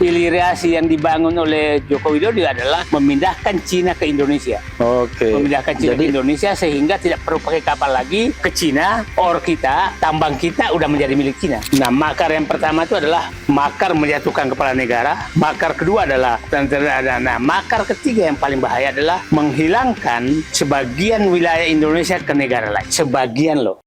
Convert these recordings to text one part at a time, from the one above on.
Hilirisasi yang dibangun oleh Joko Widodo adalah memindahkan Cina ke Indonesia. Oke. Memindahkan Cina ke Indonesia sehingga tidak perlu pakai kapal lagi ke Cina. Kita, tambang kita udah menjadi milik Cina. Nah, makar yang pertama itu adalah makar menjatuhkan kepala negara. Makar kedua adalah makar ketiga yang paling bahaya adalah menghilangkan sebagian wilayah Indonesia ke negara lain. Sebagian loh.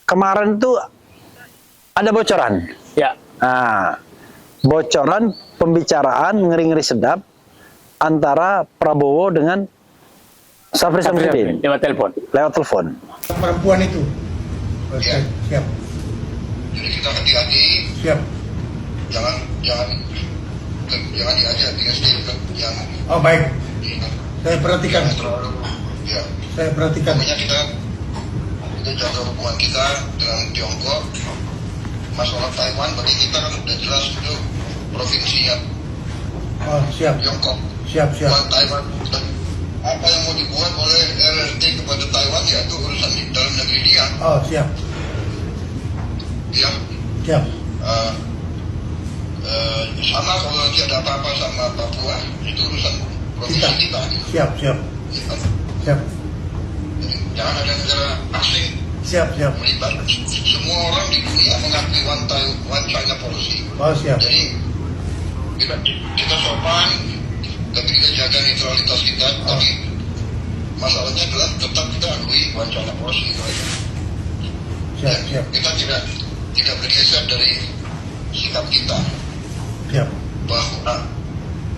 Kemarin tuh ada bocoran. Ya. Nah, bocoran pembicaraan ngeri-ngeri sedap antara Prabowo dengan Syafri Samsudin Lewat telepon. lewat telepon. Perempuan itu. Ya. Siap. Jadi kita hati-hati, Siap. jangan diajak dengan statement yang Oh baik. ini, Saya perhatikan. yang terlalu ya. Saya perhatikan. Pokoknya kita jaga hubungan kita dengan Tiongkok. Masalah Taiwan bagi kita kan sudah jelas itu provinsinya Oh siap. Tiongkok. Siap. Buat Taiwan dan apa yang mau dibuat oleh RRT kepada Taiwan ya itu urusan di dalam negeri dia. Oh siap. Ya. Siap. Sama kalau nanti ada apa-apa sama Papua itu urusan provinsi kita. Siap. Ya. Siap. Jadi, jangan ada negara asing Siap. melibatkan. Semua orang di dunia mengakui one China policy. Oh siap. Jadi kita sopan, tapi kita jaga netralitas kita. Tapi masalahnya adalah tetap kita akui one China policy. Siap. Kita tidak bergeser dari sikap kita Siap. bahwa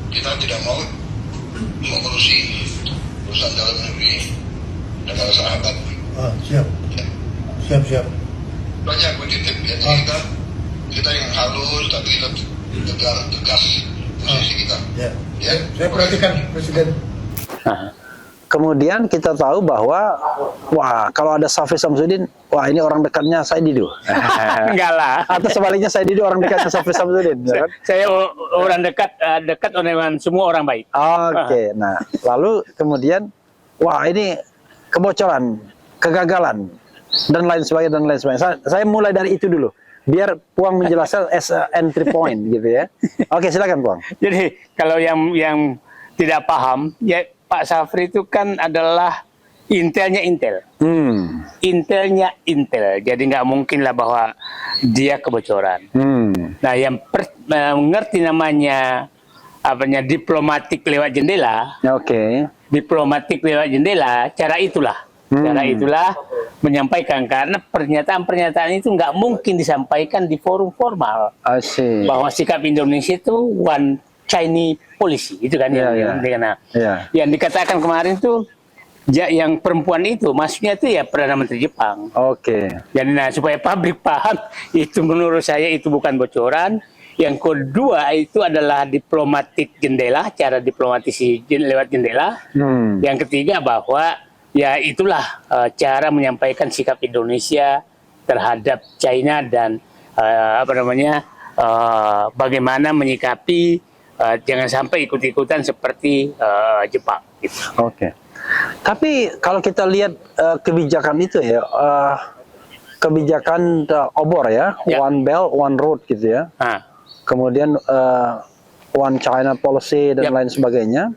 kita tidak mau mengurusi urusan dalam negeri negara sahabat. Oh siap. Ya. Siap. Banyak titip ya. Jadi kita yang halus tapi kita tegas posisi kita. Ya. Ya. Saya perhatikan Presiden. Kemudian kita tahu bahwa wah kalau ada Syafri Samsudin, wah ini orang dekatnya Said Didu. Enggak lah. Atau sebaliknya Said Didu orang dekatnya Syafri Samsudin. Ya kan? Saya orang dekat dengan semua orang baik. Oke, nah lalu kemudian wah ini kebocoran, kegagalan dan lain sebagainya. Saya mulai dari itu dulu, biar Puang menjelaskan as a entry point gitu ya. Oke, silakan Puang. Jadi kalau yang tidak paham, ya Pak Syafri itu kan adalah intelnya Intel. Intelnya Intel. Jadi nggak mungkin lah bahwa dia kebocoran. Nah, yang mengerti namanya diplomatik lewat jendela. Oke. Diplomatik lewat jendela, cara itulah menyampaikan, karena pernyataan-pernyataan itu nggak mungkin disampaikan di forum formal. Asyik. Bahwa sikap Indonesia itu one Chinese policy, itu kan yang dikatakan kemarin tuh yang perempuan itu maksudnya itu ya Perdana Menteri Jepang. Oke. Jadi supaya publik paham, itu menurut saya itu bukan bocoran. Yang kedua itu adalah diplomatik jendela, cara diplomatisi lewat jendela. Yang ketiga bahwa ya itulah cara menyampaikan sikap Indonesia terhadap China dan bagaimana menyikapi jangan sampai ikut-ikutan seperti Jepang. Gitu. Oke. Tapi kalau kita lihat kebijakan itu ya, kebijakan obor ya, One Belt, One Road gitu ya. Kemudian One China Policy dan lain sebagainya.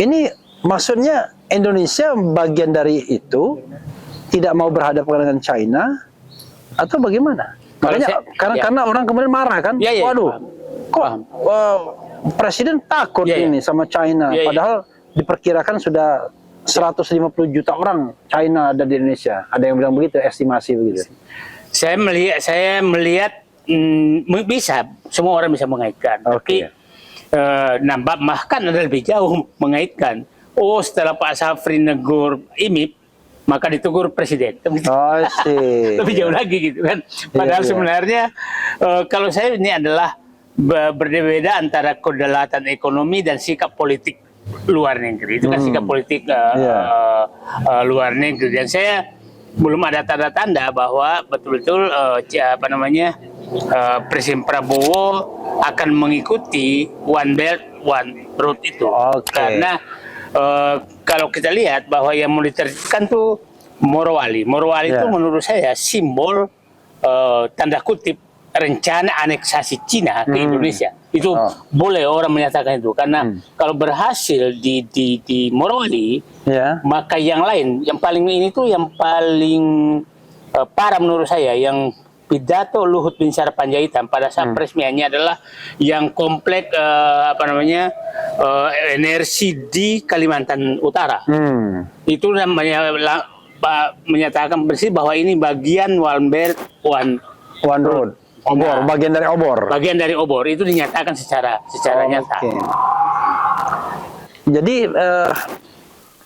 Ini maksudnya Indonesia bagian dari itu, tidak mau berhadapan dengan China atau bagaimana? Makanya karena orang kemudian marah kan, waduh, kok Presiden takut ini sama China, padahal diperkirakan sudah 150 juta orang China ada di Indonesia. Ada yang bilang begitu, estimasi begitu. Saya melihat bisa, semua orang bisa mengaitkan. Tapi bahkan ada lebih jauh mengaitkan. Oh, setelah Pak Syafri negur IMIP, maka ditegur presiden. Oh sih. Lebih jauh lagi gitu kan. Padahal Iya. sebenarnya kalau saya ini adalah berbeda antara kedaulatan ekonomi dan sikap politik luar negeri. Itu kan sikap politik luar negeri. Dan saya belum ada tanda-tanda bahwa betul-betul Presiden Prabowo akan mengikuti One Belt One Road itu. Karena kalau kita lihat bahwa yang mau ditertibkan tuh Morowali. Morowali itu menurut saya simbol tanda kutip rencana aneksasi Cina ke Indonesia. Itu boleh orang menyatakan itu karena kalau berhasil di Morowali, maka yang lain, yang paling ini tuh yang paling parah menurut saya, yang pidato Luhut Binsar Panjaitan pada saat peresmiannya adalah yang komplek energi di Kalimantan Utara. Itu namanya menyatakan bersih bahwa ini bagian One Belt One Road. Obor, bagian dari obor. Bagian dari obor itu dinyatakan secara nyata. Jadi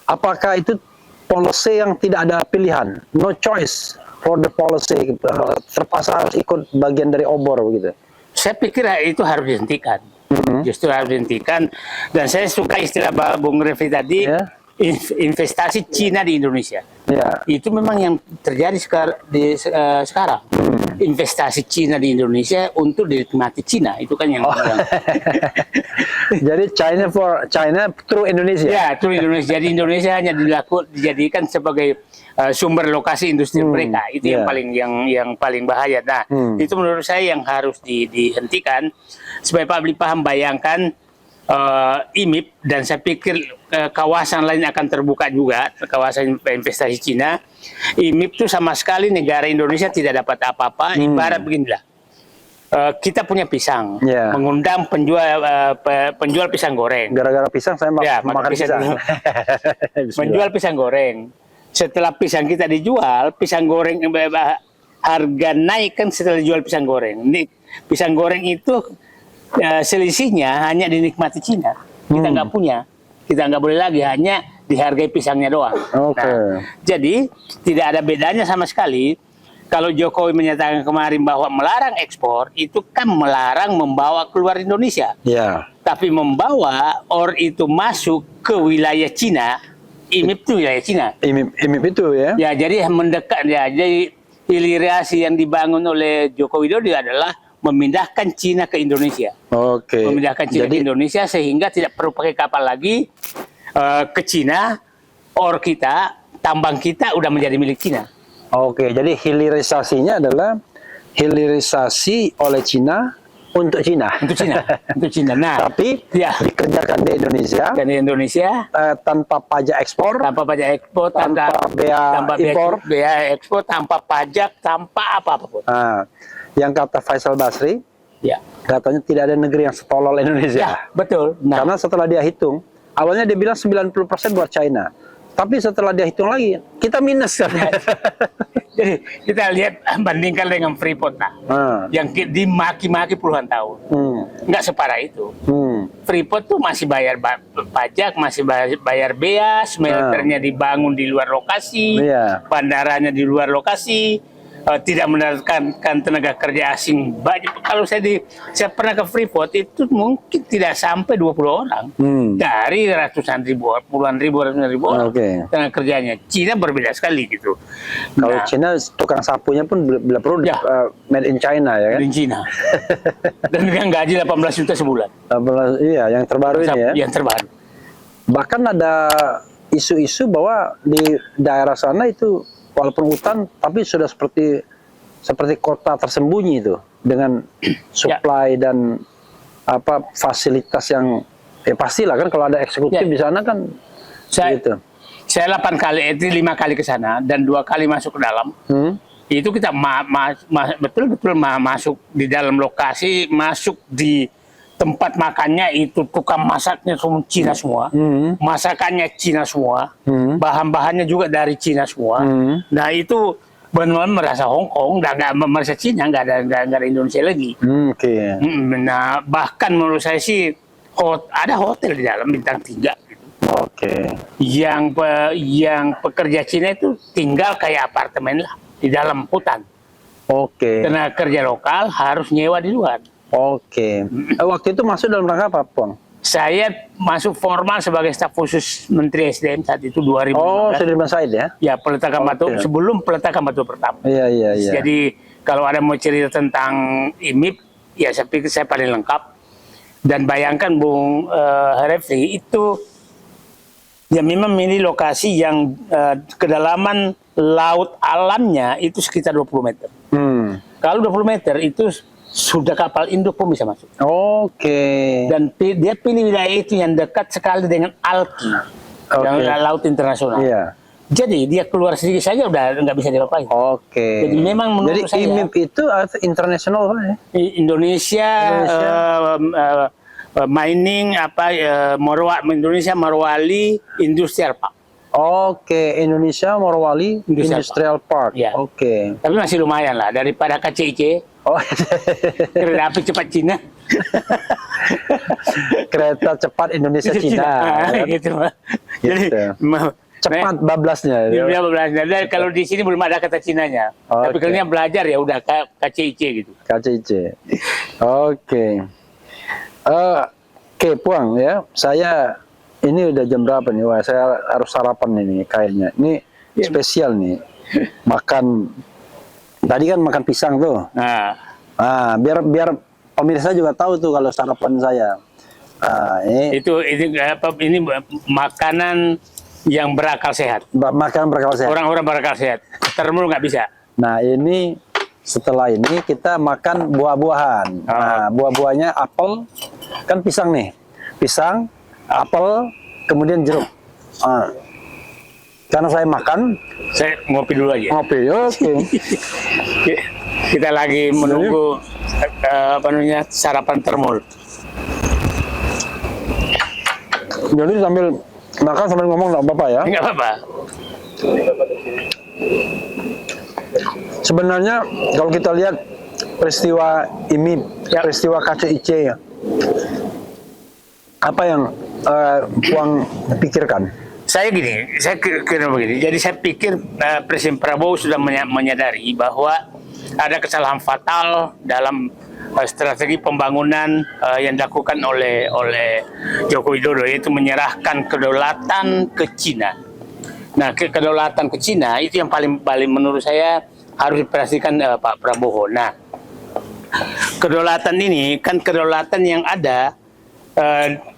apakah itu policy yang tidak ada pilihan, no choice for the policy, terpaksa harus ikut bagian dari obor begitu? Saya pikir itu harus dihentikan. Justru harus dihentikan. Dan saya suka istilah Bung Refli tadi, investasi Cina di Indonesia. Itu memang yang terjadi sekarang. Investasi Cina di Indonesia untuk dinikmati Cina, itu kan yang Jadi China for China through Indonesia. Ya, through Indonesia. Jadi Indonesia hanya dijadikan sebagai sumber lokasi industri mereka. Itu yang paling bahaya. Nah, itu menurut saya yang harus dihentikan supaya publik paham. Bayangkan IMIP, dan saya pikir kawasan lain akan terbuka juga, kawasan investasi Cina. IMIP itu sama sekali negara Indonesia tidak dapat apa-apa. Ibarat beginilah, kita punya pisang, mengundang penjual pisang goreng. Gara-gara pisang saya makan pisang. Menjual pisang goreng. Setelah pisang kita dijual, pisang goreng harga naik kan setelah dijual pisang goreng. Pisang goreng itu selisihnya hanya dinikmati Cina. Kita nggak punya, kita nggak boleh lagi, hanya dihargai pisangnya doang. Nah, jadi tidak ada bedanya sama sekali. Kalau Jokowi menyatakan kemarin bahwa melarang ekspor, itu kan melarang membawa keluar Indonesia. Tapi membawa itu masuk ke wilayah Cina, IMIP itu wilayah Cina. IMIP itu ya. Ya, jadi mendekat ya. Jadi hilirisasi yang dibangun oleh Joko Widodo adalah memindahkan Cina ke Indonesia. Memindahkan Cina ke Indonesia sehingga tidak perlu pakai kapal lagi ke Cina. Tambang kita udah menjadi milik Cina. Jadi hilirisasinya adalah hilirisasi oleh Cina untuk Cina. Untuk Cina. Nah, tapi dikerjakan di Indonesia. Dan di Indonesia tanpa pajak ekspor. Tanpa bea ekspor, tanpa pajak, tanpa apa-apapun. Yang kata Faisal Basri, katanya tidak ada negeri yang setolol Indonesia. Betul. Karena setelah dia hitung, awalnya dia bilang 90% buat China. Tapi setelah dia hitung lagi, kita minus. Jadi kita lihat, bandingkan dengan Freeport yang dimaki-maki puluhan tahun. Nggak separah itu. Freeport tuh masih bayar pajak, masih bayar bea, smelternya dibangun di luar lokasi, bandaranya di luar lokasi. Tidak mendatangkan tenaga kerja asing banyak. Kalau saya pernah ke Freeport, itu mungkin tidak sampai 20 orang dari ratusan ribu, puluhan ribu, ratusan ribu orang tenaga kerjanya. Cina berbeda sekali gitu. Kalau Cina tukang sapunya pun bila perlu made in China ya kan? Made in China. Dan dengan gaji 18 juta sebulan. Iya, yang terbaru ini ya. Yang terbaru. Bahkan ada isu-isu bahwa di daerah sana itu walaupun hutan, tapi sudah seperti kota tersembunyi itu dengan supply dan fasilitas yang pastilah kan kalau ada eksekutif di sana kan gitu. Saya 5 kali ke sana dan 2 kali masuk ke dalam. Itu kita betul-betul masuk di dalam lokasi, masuk di tempat makannya, itu tukang masaknya semua Cina semua, masakannya Cina semua, bahan-bahannya juga dari Cina semua. Nah itu benar-benar merasa Hong Kong, nggak merasa Cina, nggak ada Indonesia lagi. Nah bahkan menurut saya sih ada hotel di dalam bintang 3 gitu. Oke. Yang pekerja Cina itu tinggal kayak apartemen lah di dalam hutan. Oke. Tenaga kerja lokal harus nyewa di luar. Oke. Waktu itu masuk dalam rangka apa, Puang? Saya masuk formal sebagai staf khusus Menteri SDM saat itu 2015. Oh, Sudirman Said ya? Ya, peletakan batu Oke. sebelum peletakan batu pertama. Iya, iya, iya. Jadi kalau ada mau cerita tentang IMIP, ya saya pikir saya paling lengkap. Dan bayangkan Bung Refli, itu ya memang ini lokasi yang kedalaman laut alamnya itu sekitar 20 meter. Kalau 20 meter itu sudah kapal induk pun bisa masuk. Oke. Dan dia pilih wilayah itu yang dekat sekali dengan Alki, yang laut internasional. Iya. Jadi dia keluar sedikit saja udah nggak bisa diapa-apain. Oke. Jadi memang menurut Jadi saya IMIP itu internasional apa ya? Indonesia. Mining Indonesia Morowali Industrial Park. Oke, Indonesia Morowali Industrial Park. Ya. Oke. Tapi masih lumayan lah daripada KCIC. Oh. Kereta api cepat Cina. Kereta cepat Indonesia Cina. Gitu. Jadi cepat bablasnya. Ya, bablasnya. Dan kalau di sini belum ada kata Cinanya. Tapi kalau dia belajar ya udah KCIC gitu. KCIC. Oke. Oke, Puang ya. Saya ini udah jam berapa nih? Wah, saya harus sarapan ini kayaknya. Ini spesial nih. Makan tadi kan makan pisang tuh. Biar pemirsa juga tahu tuh kalau sarapan saya. Ini makanan yang berakal sehat. Makanan berakal sehat. Orang-orang berakal sehat. Termul nggak bisa. Nah, ini setelah ini kita makan buah-buahan. Nah, buah-buahnya apel, kan pisang nih. Pisang, apel, kemudian jeruk. Karena saya makan, saya ngopi dulu aja. Ngopi, oke. Kita lagi menunggu sarapan termul. Jadi sambil makan sambil ngomong nggak apa-apa ya? Nggak apa-apa. Sebenarnya kalau kita lihat peristiwa IMIP, peristiwa KCIC, apa yang Puang pikirkan? Saya kira begini. Jadi saya pikir Presiden Prabowo sudah menyadari bahwa ada kesalahan fatal dalam strategi pembangunan yang dilakukan oleh Joko Widodo, yaitu menyerahkan kedaulatan ke Cina. Nah, kedaulatan ke Cina itu yang paling menurut saya harus diperhatikan Pak Prabowo. Nah, kedaulatan ini kan kedaulatan yang ada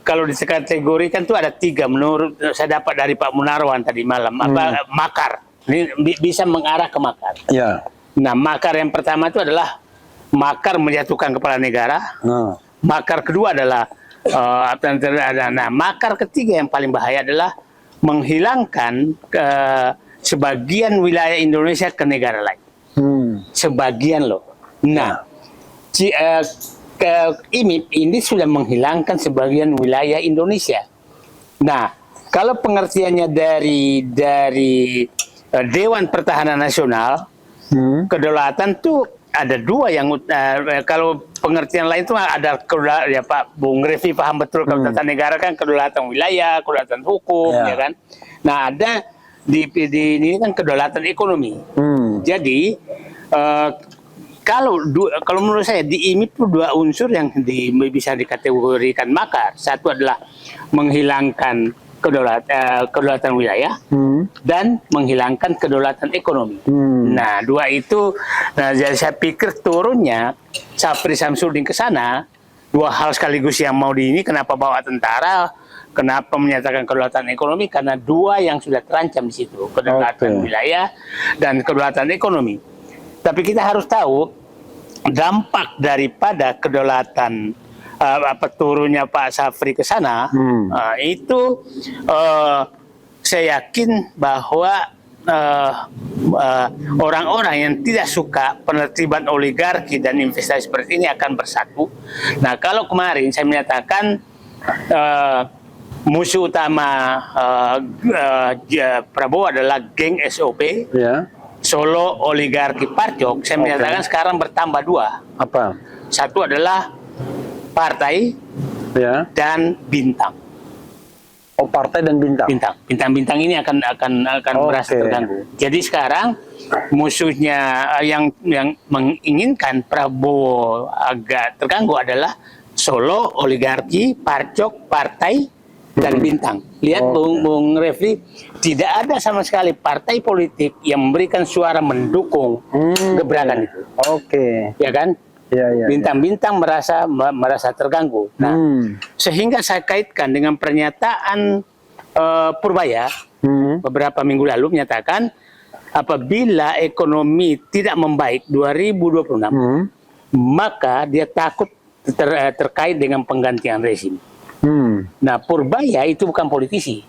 kalau dikategorikan itu ada 3 menurut saya dapat dari Pak Munarwan tadi malam. Makar. Ini bisa mengarah ke makar. Ya. Nah, makar yang pertama itu adalah makar menjatuhkan kepala negara. Makar kedua adalah makar ketiga yang paling bahaya adalah menghilangkan sebagian wilayah Indonesia ke negara lain. Sebagian loh. Nah, IMIP ini sudah menghilangkan sebagian wilayah Indonesia. Nah, kalau pengertiannya dari Dewan Pertahanan Nasional, kedaulatan tuh ada 2 yang kalau pengertian lain itu ada ya Pak Bung Refli paham betul kalau tata negara kan kedaulatan wilayah, kedaulatan hukum, ya kan. Nah, ada di ini kan kedaulatan ekonomi. Jadi kalau menurut saya di IMIP itu 2 unsur yang bisa dikategorikan makar. Satu adalah menghilangkan kedaulatan wilayah dan menghilangkan kedaulatan ekonomi. Nah, 2 itu, jadi saya pikir turunnya Syafri Samsudin ke sana 2 hal sekaligus yang mau ini. Kenapa bawa tentara? Kenapa menyatakan kedaulatan ekonomi? Karena 2 yang sudah terancam di situ, kedaulatan wilayah dan kedaulatan ekonomi. Tapi kita harus tahu dampak daripada kedaulatan turunnya Pak Syafri ke sana itu saya yakin bahwa orang-orang yang tidak suka penertiban oligarki dan investasi seperti ini akan bersatu. Nah, kalau kemarin saya menyatakan musuh utama Prabowo adalah geng SOP, Solo oligarki Parjok, saya menyatakan sekarang bertambah 2. Apa? Satu adalah partai dan bintang. Oh, partai dan bintang. Bintang ini akan merasa terganggu. Jadi sekarang musuhnya yang menginginkan Prabowo agak terganggu adalah Solo, oligarki, Parcok, partai, dan bintang. Lihat Bung Refli, tidak ada sama sekali partai politik yang memberikan suara mendukung gebrakan itu. Ya kan? Bintang-bintang merasa terganggu. Nah, sehingga saya kaitkan dengan pernyataan Purbaya beberapa minggu lalu menyatakan apabila ekonomi tidak membaik 2026, maka dia takut terkait dengan penggantian rezim. Nah, Purbaya itu bukan politisi,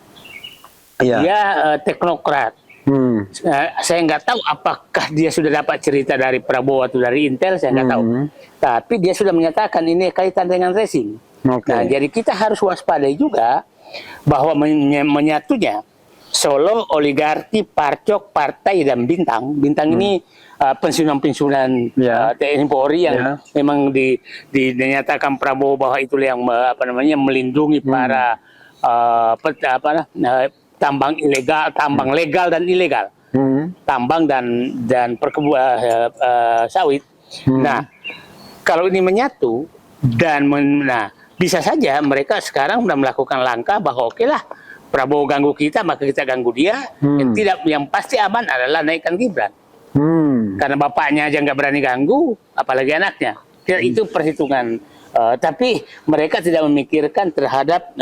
dia teknokrat. Saya nggak tahu apakah dia sudah dapat cerita dari Prabowo atau dari Intel, saya nggak tahu. Tapi dia sudah menyatakan ini kaitan dengan rezim. Nah, jadi kita harus waspadai juga bahwa menyatunya Solo, oligarki, Parcok, partai, dan bintang. Bintang ini pensiunan-pensiunan TNI Polri yang memang dinyatakan Prabowo bahwa itu yang melindungi para tambang ilegal, tambang legal dan ilegal, tambang dan perkebunan sawit. Nah, kalau ini menyatu dan bisa saja mereka sekarang sudah melakukan langkah bahwa oke lah Prabowo ganggu kita maka kita ganggu dia. Yang pasti aman adalah naikkan Gibran. Karena bapaknya aja nggak berani ganggu, apalagi anaknya. Itu perhitungan. Tapi mereka tidak memikirkan terhadap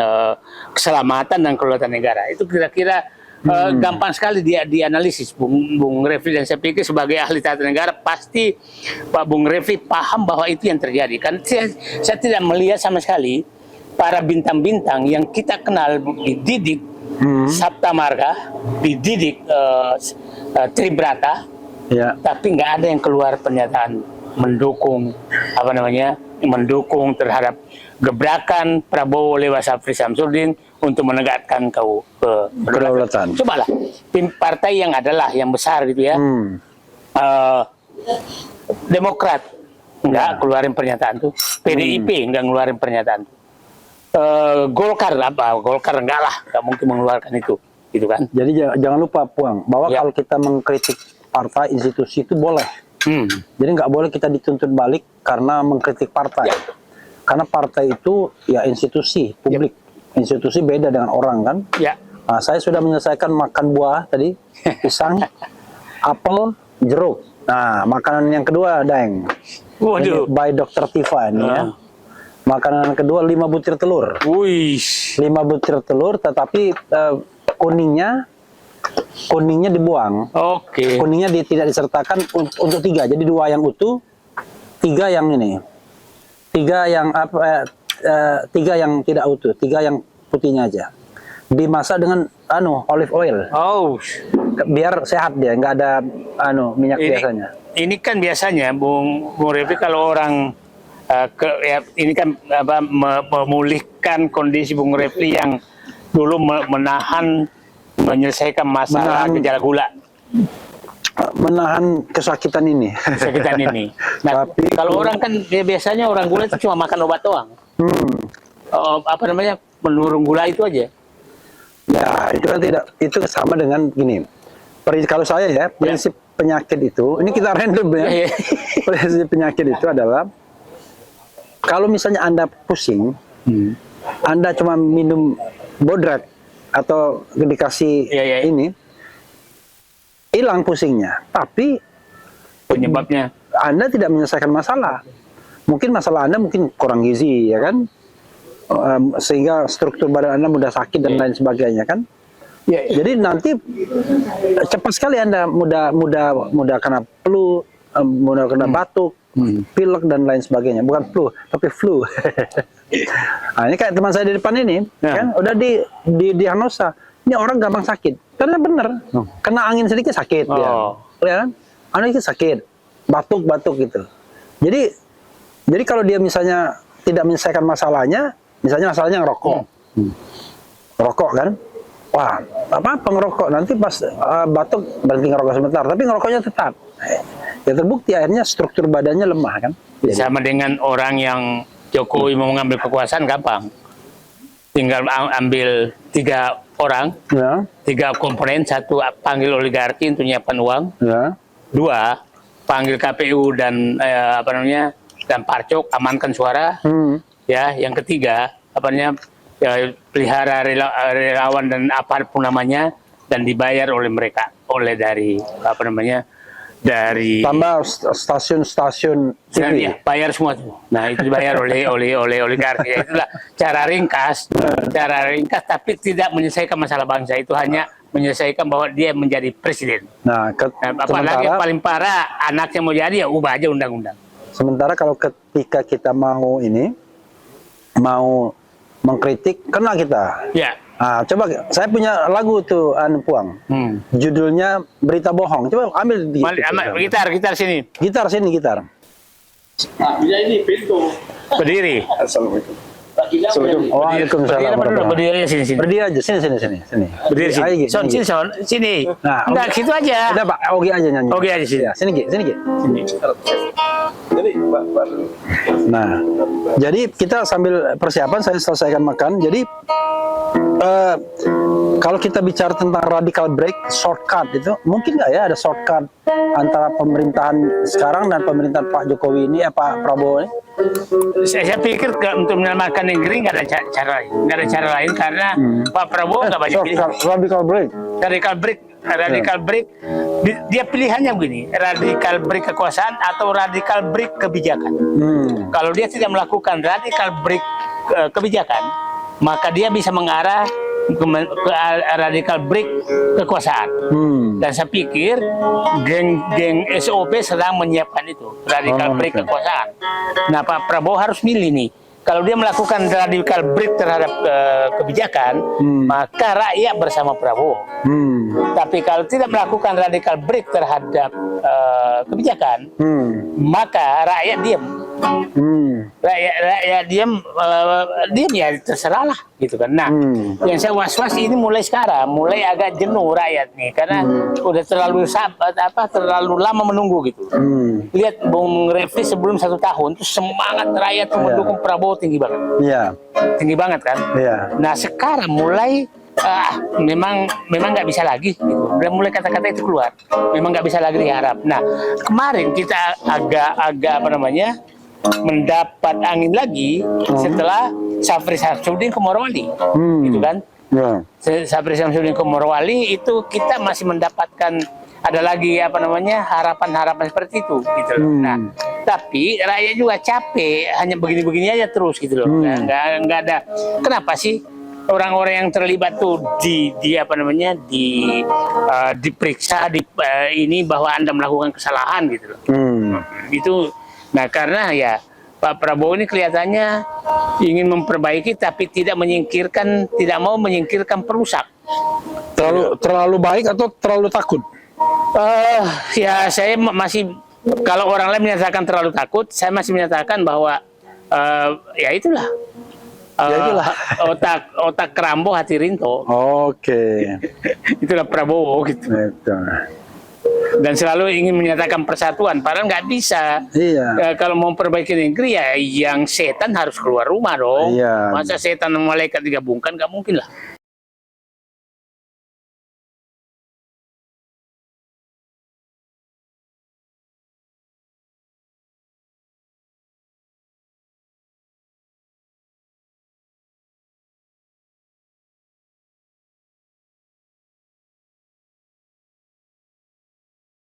keselamatan dan kedaulatan negara. Itu kira-kira gampang sekali dianalisis, Bung Refli. Dan saya pikir sebagai ahli tata negara pasti Pak Bung Refli paham bahwa itu yang terjadi. Kan saya tidak melihat sama sekali para bintang-bintang yang kita kenal dididik Sabta Marga, dididik Tribrata. Tapi nggak ada yang keluar pernyataan mendukung terhadap gebrakan Prabowo lewat Syafri Samsudin untuk menegakkan kedaulatan. Cobalah partai yang besar gitu ya, Demokrat nggak keluarin pernyataan tuh, PDIP nggak ngeluarin pernyataan tuh, Golkar nggak mungkin mengeluarkan itu, gitu kan? Jadi jangan lupa Puang bahwa kalau kita mengkritik partai institusi itu boleh. Jadi nggak boleh kita dituntut balik karena mengkritik partai. Karena partai itu ya institusi publik. Institusi beda dengan orang kan. Nah, saya sudah menyelesaikan makan buah tadi, pisang, apel, jeruk. Nah, makanan yang kedua Daeng. Waduh. By Dr. Tifa ini ya. Makanan kedua 5 butir telur. 5 butir telur, tetapi kuningnya dibuang. Kuningnya tidak disertakan untuk 3. Jadi 2 yang utuh, 3 yang ini. 3 yang 3 yang tidak utuh, 3 yang putihnya aja. Dimasak dengan olive oil. Biar sehat dia, nggak ada minyak biasanya. Ini kan biasanya Bung Refli kalau orang ini kan memulihkan kondisi Bung Refli yang dulu menyelesaikan masalah gejala gula, menahan kesakitan ini. Nah, tapi kalau orang kan biasanya orang gula itu cuma makan obat doang. Menurun gula itu aja. Ya, itu kan tidak, itu sama dengan gini. Kalau saya ya, prinsip penyakit itu, ini kita random ya. Prinsip penyakit itu adalah kalau misalnya Anda pusing, Anda cuma minum bodrat atau dikasih ini, hilang pusingnya. Tapi penyebabnya Anda tidak menyelesaikan masalah. Mungkin masalah Anda mungkin kurang gizi, ya kan? Sehingga struktur badan Anda mudah sakit dan lain sebagainya kan. Jadi nanti cepat sekali Anda mudah kena flu, mudah kena batuk, pilek dan lain sebagainya. Bukan flu, tapi flu. Nah, ini kayak teman saya di depan ini, kan udah diagnosa. Ini orang gampang sakit. Karena benar, kena angin sedikit sakit dia. Ya kan? Angin sedikit sakit, batuk gitu. Jadi kalau dia misalnya tidak menyelesaikan masalahnya, misalnya masalahnya ngerokok. Rokok kan? Wah, apa ngerokok, nanti pas batuk berhenti ngerokok sebentar, tapi ngerokoknya tetap. Ya terbukti akhirnya struktur badannya lemah kan. Sama dengan orang yang Jokowi mau mengambil kekuasaan gampang. tinggal ambil 3 orang, Ya. 3 komponen, 1 panggil oligarki untuk nyiapkan uang, Ya. 2 panggil KPU dan dan Parcok amankan suara, ya. Yang ketiga ya, pelihara relawan dan apapun namanya dan dibayar oleh mereka, dari dari Tambah stasiun-stasiun TV. ya, bayar semua tuh. Nah, itu dibayar oleh oligarki. Ya, itulah cara ringkas, tapi tidak menyelesaikan masalah bangsa. Itu hanya menyelesaikan bahwa dia menjadi presiden. Nah, Apalagi yang paling parah, anaknya mau jadi, ya ubah aja undang-undang. sementara kalau ketika kita mau mengkritik, kena kita. Ya. Nah, coba saya punya lagu tuh Puang. Judulnya Berita Bohong. Coba ambil Gitar sini. Gitar sini, gitar. Bisa ini pintu. Berdiri. Assalamualaikum. Waalaikumsalam. Berdiri sini. Berdiri aja, sini. Berdiri sini. Ayo, Sini. Nah, Enggak, situ aja. Udah Pak, Ogi aja nyanyi. Ogi aja sini. Ya, sini Gi. Nah, jadi kita sambil persiapan, saya selesaikan makan. Jadi kalau kita bicara tentang radical break, shortcut itu mungkin nggak ya ada shortcut antara pemerintahan sekarang dan pemerintahan Pak Jokowi ini, Pak Prabowo ini? Saya pikir untuk menyelamatkan negeri nggak ada cara lain, karena Pak Prabowo nggak banyak pilihan. Radical break, dia pilihannya begini: radical break kekuasaan atau radical break kebijakan. Kalau dia tidak melakukan radical break kebijakan, maka dia bisa mengarah ke radical break kekuasaan. Dan saya pikir geng SOP sedang menyiapkan itu, radical break kekuasaan. Nah, Pak Prabowo harus milih nih. Kalau dia melakukan radical break terhadap kebijakan, maka rakyat bersama Prabowo. Tapi kalau tidak melakukan radical break terhadap kebijakan, maka rakyat diam. Rakyat diam ya terserah lah gitu kan. Nah, yang saya was-was ini mulai sekarang, mulai agak jenuh rakyat nih, karena udah terlalu lama menunggu gitu. Lihat Bung Refli sebelum 1 tahun itu semangat rakyat mendukung Prabowo tinggi banget. Tinggi banget kan. Nah, sekarang mulai memang nggak bisa lagi gitu. Udah mulai kata-kata itu keluar, memang nggak bisa lagi diharap. Nah, kemarin kita agak mendapat angin lagi setelah Syafri Samsudin ke Morowali, gitu kan? Syafri Samsudin ke Morowali itu kita masih mendapatkan ada lagi harapan-harapan seperti itu, gitu loh. Nah, tapi rakyat juga capek hanya begini-begini aja terus, gitu loh. Nggak ada. Kenapa sih orang-orang yang terlibat tuh diperiksa ini bahwa Anda melakukan kesalahan, gitu loh. Itu. Nah, karena ya Pak Prabowo ini kelihatannya ingin memperbaiki tapi tidak mau menyingkirkan perusak. Terlalu baik atau terlalu takut? Ya saya masih, kalau orang lain menyatakan terlalu takut, saya masih menyatakan bahwa ya itulah. Otak kerambo hati rinto. Oke. Itulah Prabowo gitu. Dan selalu ingin menyatakan persatuan, padahal nggak bisa. Kalau mau memperbaiki negeri ya yang setan harus keluar rumah dong. Masa setan dan malaikat digabungkan, nggak mungkin lah.